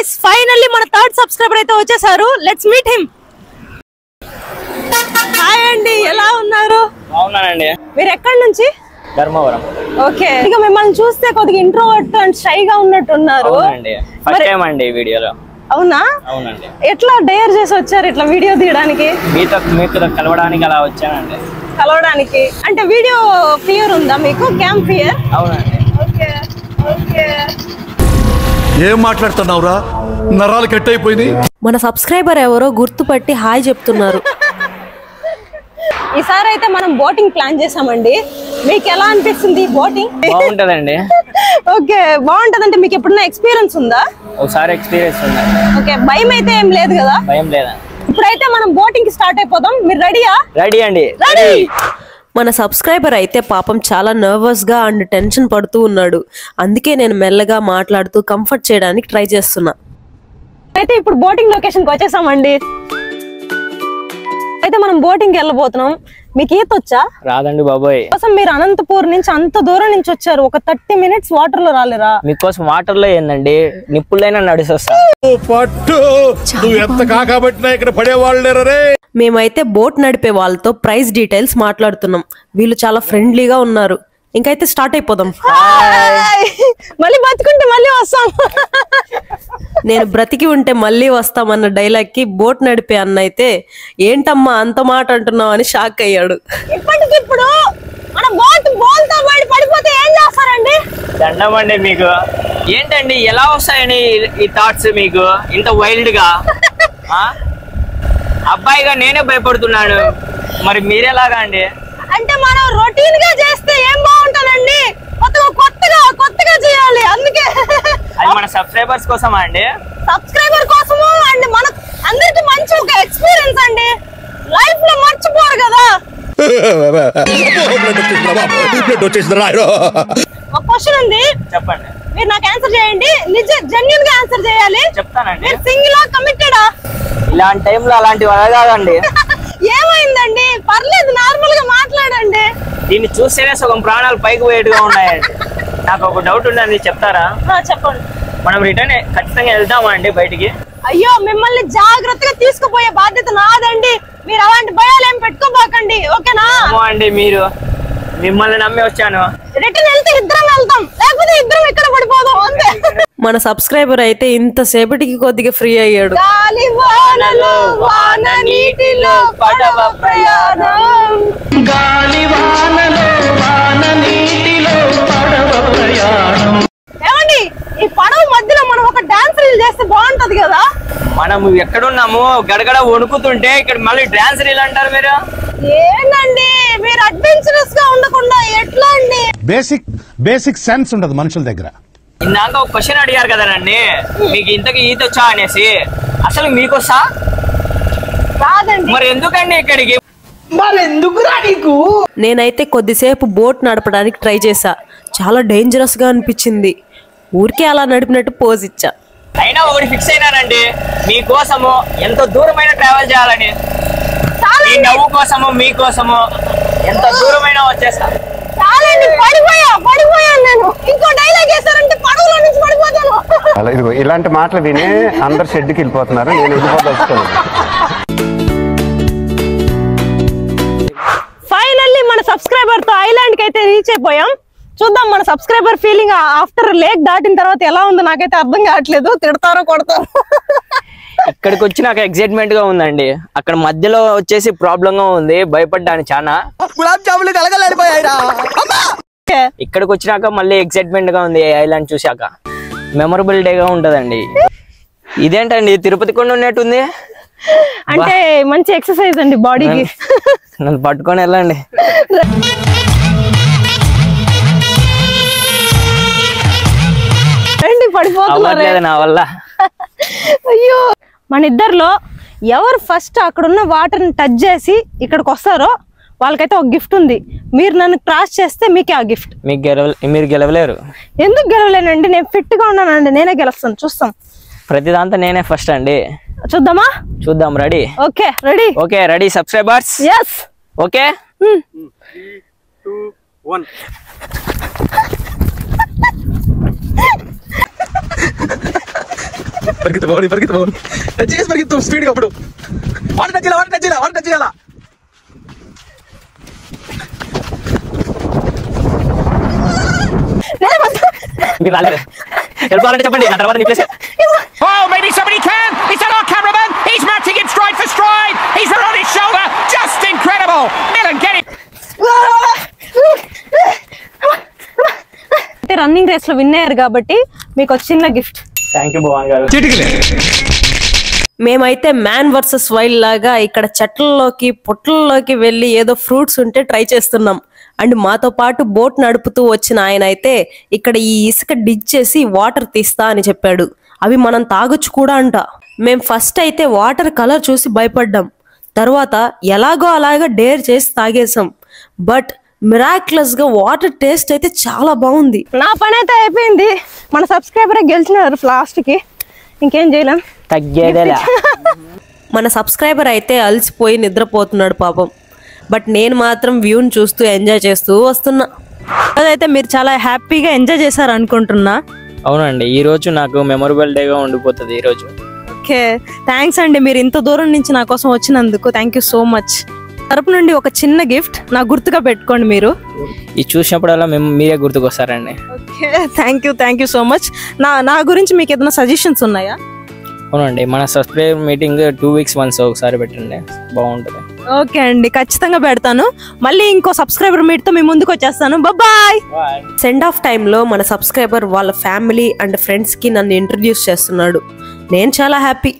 guys, finally మన third subscriber అయితే వచ్చేసారు. Let's meet him. హాయ్ అండి, ఎలా ఉన్నారు? బాగున్నానండి. మీరు ఎక్కడి నుంచి? ధర్మవరం. ఓకే. ఇక మిమ్మల్ని చూస్తే కొద్దిగా ఇంట్రోవర్ట్ అండ్ షై గా ఉన్నట్టున్నారు. అవునండి, ఫస్ట్ టైం అండి వీడియోలో. అవునా? అవునండి. ఎట్లా డేర్ చేసి వచ్చారు ఇట్లా వీడియో తీయడానికి? మీతో కలవడానికి అలా వచ్చానండి. కలవడానికి అంటే వీడియో ఫియర్ ఉందా మీకు? Cam fear? అవునండి. Okay okay. ఏం మాట్లాడుతున్నావురా? నరాలు కట్ అయిపోయింది. మన సబ్స్క్రైబర్ ఎవరో గుర్తుపట్టి హాయ్ చెప్తున్నారు. ఈసారి అయితే మనం బోటింగ్ ప్లాన్ చేసామండి. మీకు ఎలా అనిపిస్తుంది బోటింగ్? బాగుంటదండి. ఓకే, బాగుంటదంటే మీకు ఎప్పుడైనా ఎక్స్పీరియన్స్ ఉందా? ఒకసారి ఎక్స్పీరియన్స్ ఉంది. ఓకే, భయం అయితే ఏం లేదు కదా? భయం లేదా? ఇప్పుడైతే మనం బోటింగ్ కి స్టార్ట్ అయిపోదాం. మీరు రెడీయా? రెడీ అండి. రెడీ. మన సబ్స్క్రైబర్ అయితే పాపం చాలా నర్వస్ గా అండ్ టెన్షన్ పడుతూ ఉన్నాడు. అందుకే నేను మెల్లగా మాట్లాడుతూ కంఫర్ట్ చేయడానికి ట్రై చేస్తున్నా. అయితే ఇప్పుడు బోటింగ్ లొకేషన్ కి వచ్చేసామండి. అయితే మనం బోటింగ్ వెళ్ళబోతున్నాం. మీకు ఈత వచ్చా? రాదండి బాబోయ్. కోసం మీరు అనంతపూర్ నుంచి అంత దూరం నుంచి వచ్చారు. ఒక 30 minutes వాటర్ లో రాలేరా? మీకోసం వాటర్ లో ఏందండి, నిప్పులైనా నడిసొస్తా. పట్టు నువ్వు ఎంత కాకబట్టినా ఇక్కడ పడేవాళ్ళు లేరే. మేమైతే బోట్ నడిపే వాళ్ళతో ప్రైస్ డీటెయిల్స్ మాట్లాడుతున్నాం. వీళ్ళు చాలా ఫ్రెండ్లీగా ఉన్నారు. ఇంకైతే స్టార్ట్ అయిపోదాం. మళ్ళీ బతుకుంటే మళ్ళీ వస్తాం. నేను బ్రతికి ఉంటే మళ్ళీ వస్తామన్న డైలాగ్ కి బోట్ నడిపే అన్న అయితే ఏంటమ్మా అంత మాట అంటున్నావు అని షాక్ అయ్యాడు. ఇప్పటికిప్పుడు మన బోట్ బోల్తో బయట పడిపోతే ఏం చేస్తారండి? దండం అండి మీకు. ఏంటండి ఎలా వస్తాయని ఈ థాట్స్ మీకు ఇంత వైల్డ్ గా? అబ్బాయిగా నేనే భయపడుతున్నాను, మరి మీరేలాగా అండి? అంటే మనం రొటీన్ గా చేస్తే ఏం బాగుంటుందండి, కొత్తగా చేయాలి. అందుకే అది మన సబ్స్క్రైబర్స్ కోసమా అండి? సబ్స్క్రైబర్ కోసము అండ్ మన అందరికి మంచి ఒక ఎక్స్పీరియన్స్ అండి. లైఫ్ లో మర్చిపోరు కదా. ఒక క్వశ్చన్ ఉంది, చెప్పండి. మీరు నాకు ఆన్సర్ చేయండి. జెన్యూన్ గా ఆన్సర్ చేయాలి. చెప్తానండి. మీరు సింగిల్ ఆ కమిటెడా? ఇలాంటి టైంలో అలాంటివి అడగాలండి. ఏమైందండి? పర్లేదు, నార్మల్ గా మాట్లాడండి. దీన్ని చూస్తేనే సగం ప్రాణాలు పైకి పోయేట్టుగా ఉన్నాయండి. నాకు ఒక డౌట్ ఉందండి, చెప్తారా? చెప్పండి. మనం రిటర్న్ ఖచ్చితంగా వెళ్తామా అండి బయటికి? అయ్యో, మిమ్మల్ని జాగ్రత్తగా తీసుకుపోయే బాధ్యత నాదండి. మీరు అలాంటి భయాలు ఏం పెట్టుకోబాకండి, ఓకేనా? అండి, మిమ్మల్ని నమ్మి వచ్చాను. రిటర్న్ వెళ్తే ఇద్దరం వెళ్తాం, లేకపోతే ఇద్దరం ఇక్కడ పడిపోదాం అంతే. మన సబ్స్క్రైబర్ అయితే ఇంతసేపటికి కొద్దిగా ఫ్రీ అయ్యాడు. గాలి వానలో వాన నీటిలో పడవ ప్రయాణం. గాలి వానలో వాన నీటిలో పడవ ప్రయాణం. ఏమండి, ఈ పడవ మధ్యలో మనం ఒక డాన్స్ రీల్ చేస్తే బాగుంటది కదా? మనం ఎక్కడున్నాము గడగడ వణుకుతుంటే ఇక్కడ మళ్ళీ డాన్స్ రీల్ అంటారు మీరు? ఏంటండి మీరు అడ్వెంచరస్ గా ఉండకుండా ఎట్లా అండి? బేసిక్ సెన్స్ ఉండదు మనుషుల దగ్గర. ఇందాక ఒక క్వశ్చన్ అడిగారు కదండి, మీకు ఇంతకు ఈత వచ్చా అనేసి. అసలు మీకొస్తా? రాదండి. మరి ఎందుకండి ఇక్కడికి? నేనైతే కొద్దిసేపు బోట్ నడపడానికి ట్రై చేశా. చాలా డేంజరస్ గా అనిపించింది. ఊరికే అలా నడిపినట్టు పోజ్ ఇచ్చా. అయినా ఒకటి ఫిక్స్ అయినానండి, మీకోసము ఎంత దూరమైన ట్రావెల్ చేయాలని. మీ నవ్వు కోసము మీకోసము ఎంత దూరమైనా వచ్చేస్తా. చాలండి, పడిపోయాను నేను. ఇంకో డైలాగ్ వేస్తారంటే పడవలో నుంచి పడిపోతాను. అలా ఇదిగో ఇలాంటి మాటలు విని అందరు షెడ్కి వెళ్ళిపోతున్నారు. నేను వెళ్ళిపోతాను. ఫైనల్లీ మన సబ్స్క్రైబర్ తో ఐలాండ్ కి అయితే రీచ్ అయిపోయాం. చూద్దాం మన సబ్స్క్రైబర్ ఫీలింగ్ ఆఫ్టర్ లేక్ దాటిన తర్వాత ఎలా ఉందో నాకైతే అర్థం కావట్లేదు. తిడతారో కొడతారో. ఇక్కడికి వచ్చి నాకు ఎక్సైట్మెంట్ గా ఉందండి. అక్కడ మధ్యలో వచ్చేసి ప్రాబ్లం గా ఉంది, భయపడ్డాను చాలా. ఇక్కడికి వచ్చినాక మళ్ళీ ఎక్సైట్మెంట్ గా ఉంది. ఐలాండ్ చూసాక మెమరబుల్ డే గా ఉంటదండి. ఇదేంటండి తిరుపతి కొండ ఉన్నట్టుంది? అంటే మంచి ఎక్సర్సైజ్ అండి బాడీకి. నన్ను పట్టుకొని వెళ్ళండి. పడిపోతున్నారు నా వల్ల. అయ్యో, మన ఇద్దరిలో ఎవరు ఫస్ట్ అక్కడున్న వాటర్ ని టచ్ చేసి ఇక్కడికి వస్తారో వాళ్ళకైతే ఒక గిఫ్ట్ ఉంది. మీరు నన్ను క్రాస్ చేస్తే మీకే ఆ గిఫ్ట్. మీరు గెలవలేరు. ఎందుకు గెలవలేనండి? నేను ఫిట్ గా ఉన్నానండి, నేనే గెలుస్తాను. చూస్తాం. ప్రతి దాంతో నేనే ఫస్ట్ అండి. చూద్దామా? చూద్దాం. Ready? Okay ready. Okay ready subscribers? yes. Okay 3, 2, 1. పరిగెత్తుకోవాలి చేసి పరిగెత్తు స్పీడ్గా అప్పుడు వాటర్ టచ్ చేయాలా మీరు రాలేదు వెళ్ళిపోవాలంటే చెప్పండి ఆ తర్వాత replace Oh, maybe somebody can! Is that our cameraman? He's matching him stride for stride! He's on his shoulder! Just incredible! Millen, get it! అంటే రన్నింగ్ రేస్ లో విన్ అయ్యారు కాబట్టి మీకు ఒక చిన్న గిఫ్ట్. థ్యాంక్ యూ భువన్ గారు. మేమైతే మ్యాన్ వర్సెస్ వైల్డ్ లాగా ఇక్కడ చెట్లలోకి పుట్లలోకి వెళ్ళి ఏదో ఫ్రూట్స్ ఉంటే ట్రై చేస్తున్నాం. అండ్ మాతో పాటు బోట్ నడుపుతూ వచ్చిన ఆయన అయితే ఇక్కడ ఈ ఇసుక డిగ్ చేసి వాటర్ తీస్తా అని చెప్పాడు. అవి మనం తాగొచ్చు కూడా అంట. మేం ఫస్ట్ అయితే వాటర్ కలర్ చూసి భయపడ్డాం. తర్వాత ఎలాగో అలాగా డేర్ చేసి తాగేసాం. బట్ మిరాక్యులస్ గా వాటర్ టేస్ట్ అయితే చాలా బాగుంది. నా పని అయితే అయిపోయింది. మన సబ్స్క్రైబర్ గెలిచినారు లాస్ట్ కి, ఇంకేం చేయలేం. తగ్గేదేలా. మన సబ్స్క్రైబర్ అయితే అలసిపోయి నిద్రపోతున్నాడు పాపం. బట్ నేను మాత్రం వ్యూని చూస్తూ ఎంజాయ్ చేస్తూ వస్తున్నా. అదైతే మీరు చాలా హ్యాపీగా ఎంజాయ్ చేశారు అనుకుంటున్నా. అవునండి, ఈ రోజు నాకు మెమొరబుల్ డేగా ఉండిపోతుంది ఈ రోజు. ఓకే, థ్యాంక్స్ అండి మీరు ఇంత దూరం నుంచి నా కోసం వచ్చినందుకు. Thank you so much. తరపు నుండి ఒక చిన్న గిఫ్ట్ నా గుర్తుగా పెట్టుకోండి మీరు. ఇది చూసినప్పుడల్లా మీరే గుర్తుకొస్తారండి. Okay, thank you so much. నా గురించి మీకు ఏదైనా సజెషన్స్ ఉన్నాయా? అవునండి, మన సబ్స్క్రైబర్ మీటింగ్ 2 weeks once ఒకసారి పెట్టండి, బాగుంటుంది. ఓకే అండి, ఖచ్చితంగా పెడతాను. మళ్ళీ ఇంకో సబ్స్క్రైబర్ మీట్ తో మీ ముందుకు వచ్చేస్తాను. బాయ్. సెండ్ ఆఫ్ టైంలో మన సబ్స్క్రైబర్ వాళ్ళ ఫ్యామిలీ అండ్ ఫ్రెండ్స్ కి నన్ను ఇంట్రడ్యూస్ చేస్తున్నాడు. నేను చాలా హ్యాపీ.